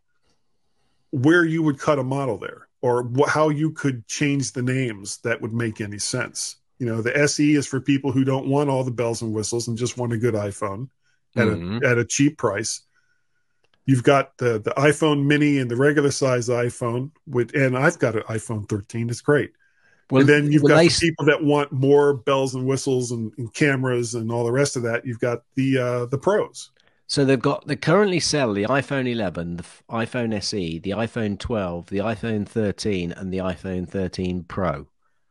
where you would cut a model there or how you could change the names that would make any sense. The SE is for people who don't want all the bells and whistles and just want a good iPhone at a cheap price. You've got the iPhone mini and the regular size iPhone and I've got an iPhone 13. It's great. Well, and then you've got the people that want more bells and whistles and cameras and all the rest of that. You've got the Pros. So they currently sell the iPhone 11, the iPhone SE, the iPhone 12, the iPhone 13, and the iPhone 13 Pro.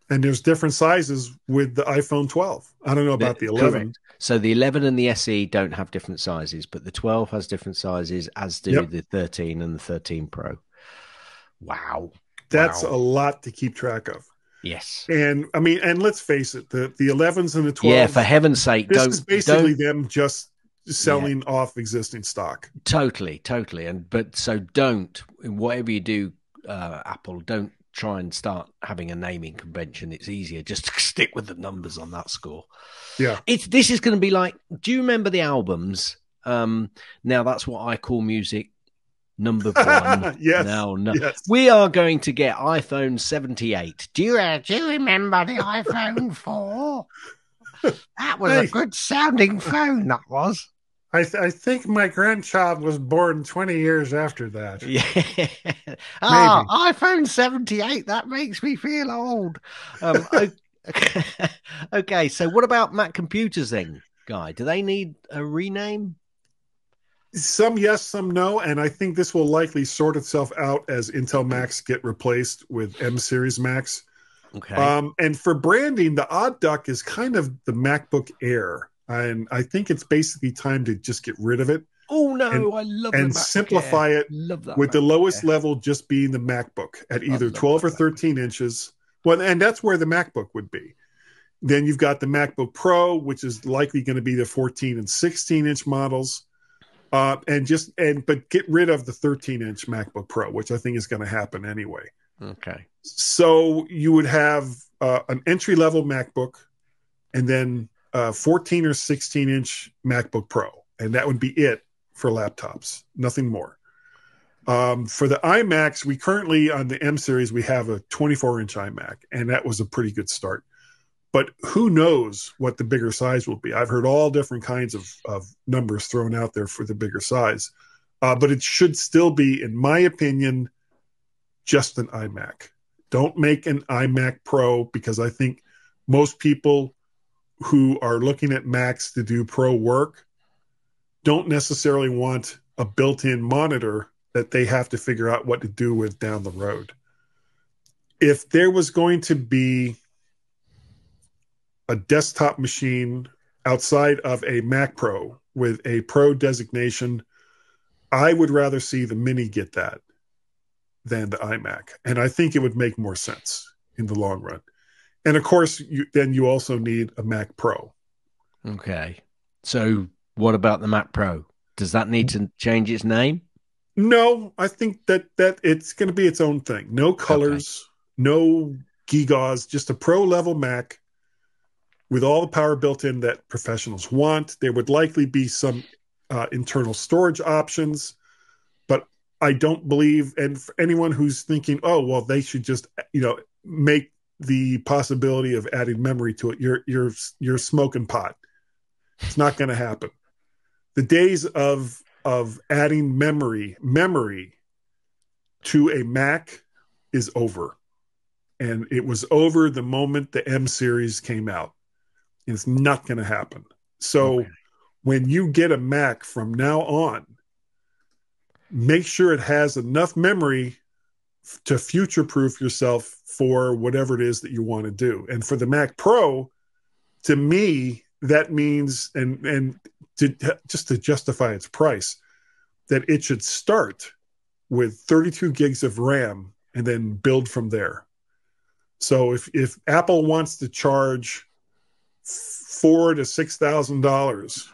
And there's different sizes with the iPhone 12. I don't know about the 11. Correct. So the 11 and the SE don't have different sizes, but the 12 has different sizes, as do the 13 and the 13 Pro. Wow. That's a lot to keep track of. Yes. And I mean, and let's face it, the 11s and the 12s. Yeah, for heaven's sake, this is basically them just selling off existing stock. Totally. But so don't, whatever you do, Apple, don't try and start having a naming convention. It's easier just to stick with the numbers on that score. Yeah. This is going to be like, do you remember the albums? Now that's what I call music. Number one. Yes. No. Yes. We are going to get iPhone 78. Do you remember the iPhone 4? That was a good sounding phone, that was. I think my grandchild was born 20 years after that. Yeah. iPhone 78. That makes me feel old. Okay, so what about Mac computers then, Guy? Do they need a rename? Some yes, some no, and I think this will likely sort itself out as Intel Macs get replaced with M series Macs. Okay. And for branding, the odd duck is kind of the MacBook Air, and I think it's basically time to just get rid of it. Oh no, I love and simplify it with the lowest level just being the MacBook at either 12 or 13 inches. Well, and that's where the MacBook would be. Then you've got the MacBook Pro, which is likely going to be the 14 and 16 inch models. But get rid of the 13-inch MacBook Pro, which I think is going to happen anyway. Okay. So you would have an entry-level MacBook, and then 14 or 16-inch MacBook Pro, and that would be it for laptops. Nothing more. For the iMacs, we currently on the M series we have a 24-inch iMac, and that was a pretty good start. But who knows what the bigger size will be? I've heard all different kinds of numbers thrown out there for the bigger size. But it should still be, in my opinion, just an iMac. Don't make an iMac Pro, because I think most people who are looking at Macs to do pro work don't necessarily want a built-in monitor that they have to figure out what to do with down the road. If there was going to be a desktop machine outside of a Mac Pro with a Pro designation, I would rather see the Mini get that than the iMac. And I think it would make more sense in the long run. And of course, you also need a Mac Pro. Okay. So what about the Mac Pro? Does that need to change its name? No, I think that it's going to be its own thing. No colors, no gewgaws, just a pro level Mac with all the power built in that professionals want. There would likely be some internal storage options, but I don't believe, and for anyone who's thinking, oh, well, they should just, make the possibility of adding memory to it, you're smoking pot. It's not going to happen. The days of adding memory to a Mac is over. And it was over the moment the M series came out. It's not going to happen. So when you get a Mac from now on, make sure it has enough memory to future-proof yourself for whatever it is that you want to do. And for the Mac Pro, to me, that means, and just to justify its price, that it should start with 32 gigs of RAM and then build from there. So if Apple wants to charge $4,000 to $6,000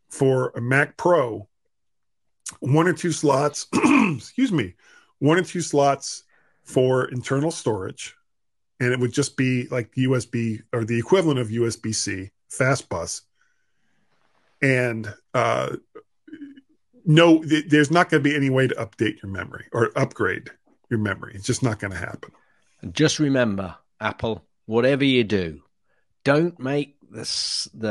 for a Mac Pro, one or two slots, one or two slots for internal storage, and it would just be like USB or the equivalent of USB-C, fast bus. And no, there's not going to be any way to update your memory or upgrade your memory. It's just not going to happen. Just remember, Apple, whatever you do, don't make the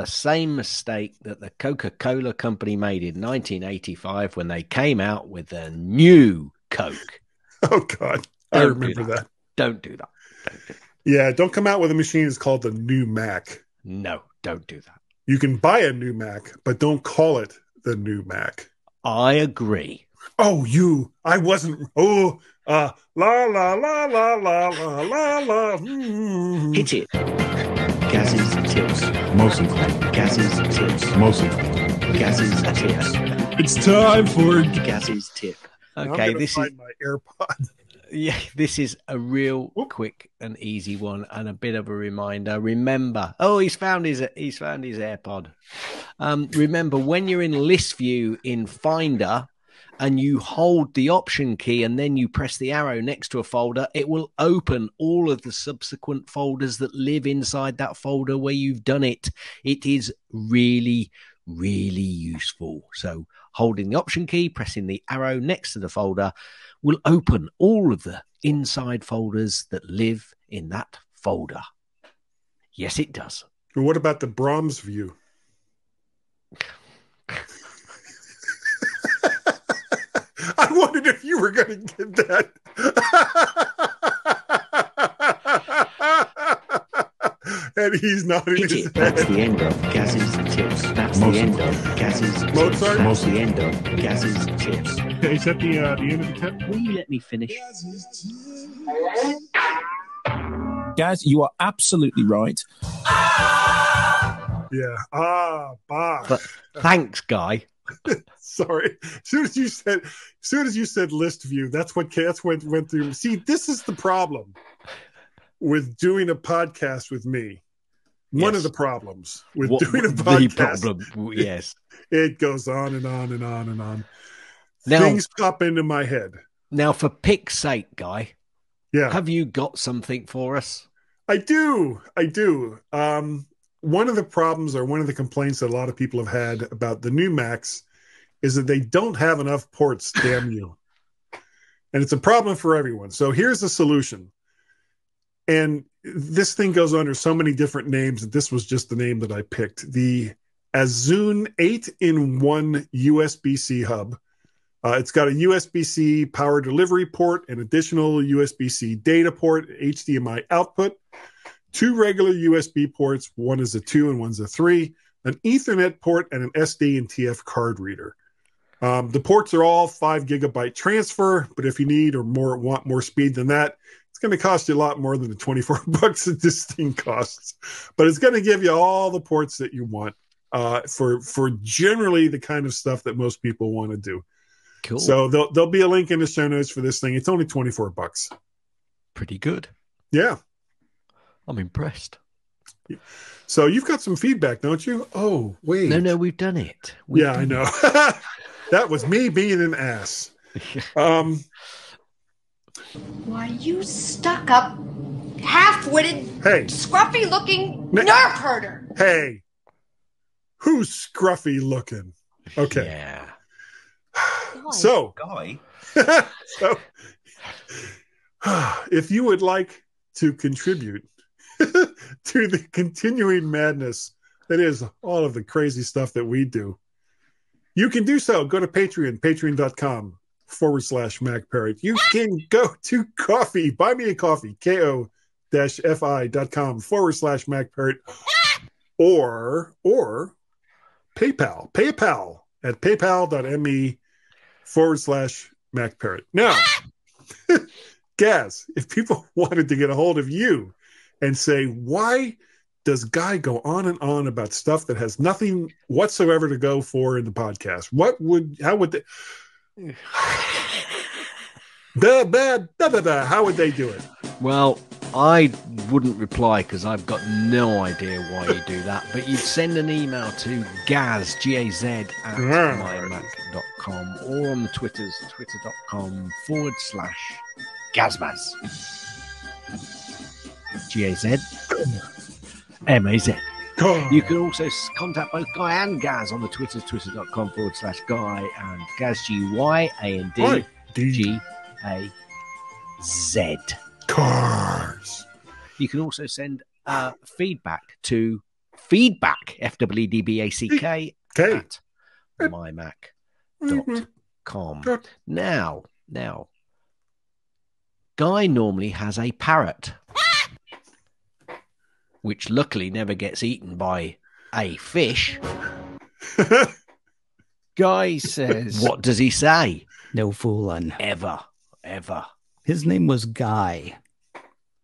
same mistake that the Coca-Cola company made in 1985 when they came out with a new Coke. Oh, God. I remember that. Don't do that. Yeah, don't come out with a machine that's called the new Mac. No, don't do that. You can buy a new Mac, but don't call it the new Mac. I agree. Oh, I wasn't. Oh, la, la, la, la, la, la, la, la. Hit it. Gaz's tips. Mostly. Gaz's tips. Mostly. Gaz's tips. It's time for Gaz's tip. Okay, this is my AirPod. Yeah, this is a real quick and easy one, and a bit of a reminder. Remember, he's found his AirPod. Remember, when you're in list view in Finder and you hold the option key and then you press the arrow next to a folder, it will open all of the subsequent folders that live inside that folder where you've done it. It is really, really useful. So holding the option key, pressing the arrow next to the folder will open all of the inside folders that live in that folder. Yes, it does. And what about the Brahms view? I wondered if you were going to get that. And he's nodding his head. That's the end of Gaz's tips. That's the end of Gaz's Mozart? tips. That's the end of Gaz's tips. Is that the end of the tip? Will you let me finish? Gaz, you are absolutely right. Yeah. Bah. But thanks, Guy. Sorry. As soon as you said list view, that's what went through. See, this is the problem with doing a podcast with me. One of the problems with doing a podcast. The problem, yes. It goes on and on and on and on. Now, things pop into my head. Now, for pick's sake, Guy, yeah, have you got something for us? I do. One of the problems or one of the complaints that a lot of people have had about the new Macs is that they don't have enough ports, damn you. And it's a problem for everyone. So here's the solution. And this thing goes under so many different names that this was just the name that I picked. The Azune 8-in-1 USB-C hub. It's got a USB-C power delivery port, an additional USB-C data port, HDMI output, 2 regular USB ports, one is a 2 and one's a 3, an Ethernet port, and an SD and TF card reader. The ports are all 5 gigabyte transfer, but if you need or want more speed than that, it's going to cost you a lot more than the $24 that this thing costs. But it's going to give you all the ports that you want for generally the kind of stuff that most people want to do. Cool. So there'll be a link in the show notes for this thing. It's only $24. Pretty good. Yeah. I'm impressed. So you've got some feedback, don't you? Oh, wait. No, we've done it. I know. That was me being an ass. Why, you stuck-up, half-witted, scruffy-looking nerve herder. Hey, who's scruffy-looking? Okay. Yeah. So, Guy. so, if you would like to contribute to the continuing madness that is all of the crazy stuff that we do, you can do so. Go to Patreon, patreon.com/MacParrot. You can go to coffee, buy me a coffee, ko-fi.com/MacParrot, or PayPal at paypal.me/MacParrot. Now, Gaz, if people wanted to get a hold of you and say, why does Guy go on and on about stuff that has nothing whatsoever to go for in the podcast? How would they how would they do it? Well, I wouldn't reply because I've got no idea why you do that. But you'd send an email to Gaz, Gaz, at mymac.com, or on the Twitters, twitter.com/Gazmaz. Gaz, MAZ. You can also contact both Guy and Gaz on the Twitters, twitter.com/Guy and Gaz, GYANDGAZ. Cars. You can also send feedback to feedback, FWDBACK, at mymac.com. Now, Guy normally has a parrot, which luckily never gets eaten by a fish. Guy says... What does he say? No fooling. Ever. His name was Guy.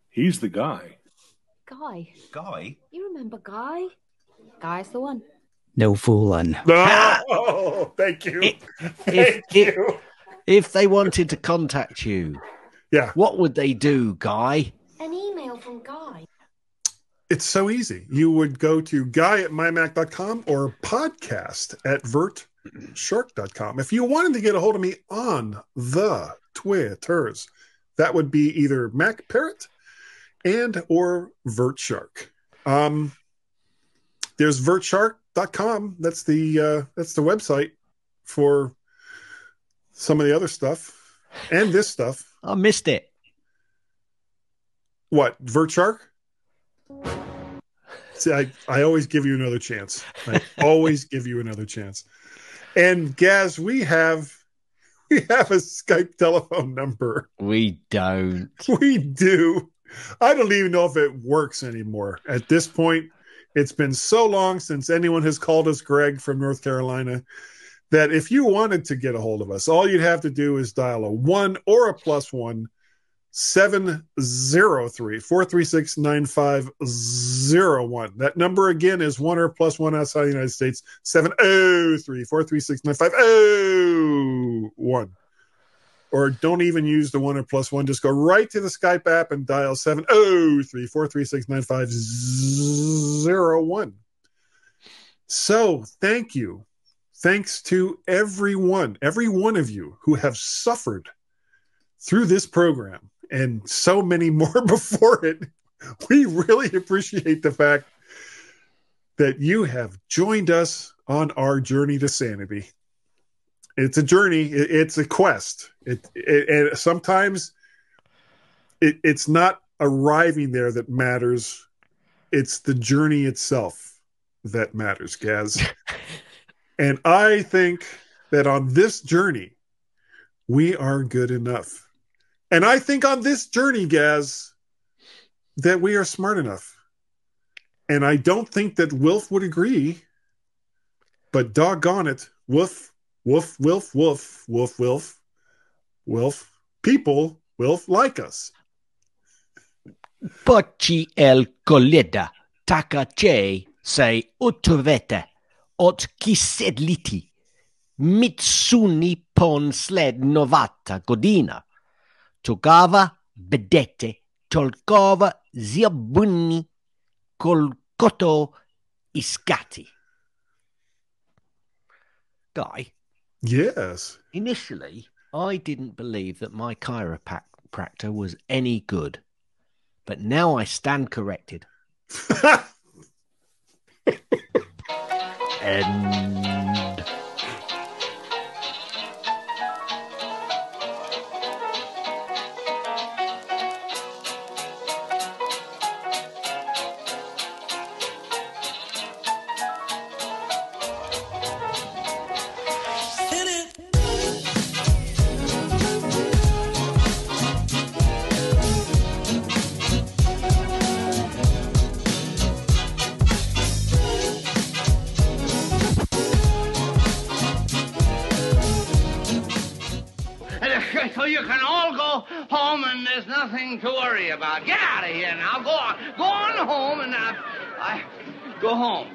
He's the guy. Guy. Guy? You remember Guy? Guy's the one. No fooling. Oh, thank you. If they wanted to contact you, Yeah. What would they do, Guy? An email from Guy. It's so easy. You would go to guy@mymac.com or podcast@vertshark.com. If you wanted to get a hold of me on the Twitters, that would be either Mac Parrot and or VertShark. There's vertshark.com. That's the website for some of the other stuff and this stuff. I missed it. What, VertShark? See, I always give you another chance. I always give you another chance. And Gaz, we have a Skype telephone number. We don't. We do. I don't even know if it works anymore. At this point, it's been so long since anyone has called us Greg from North Carolina that if you wanted to get a hold of us, all you'd have to do is dial a 1 or a +1 703-436-9501. That number again is 1 or +1 outside the United States, 703-436-9501. Or don't even use the 1 or +1. Just go right to the Skype app and dial 703-436-9501. So thank you. Thanks to every one of you who have suffered through this program and so many more before it. We really appreciate the fact that you have joined us on our journey to sanity. It's a journey. It's a quest. And sometimes it's not arriving there that matters. It's the journey itself that matters, Gaz. And I think that on this journey, we are good enough. And I think on this journey, Gaz, that we are smart enough. And I don't think that Wilf would agree, but doggone it, Wilf. People will like us. Poci el koleda, taka che say utovete, ot kisedliti, mitsuni pon sled novata godina, togava bedete, tolkova ziabunni, kolkoto iskati. Guy? Yes. Initially, I didn't believe that my chiropractor was any good, but now I stand corrected. End. So you can all go home and there's nothing to worry about. Get out of here now. Go on home and go home.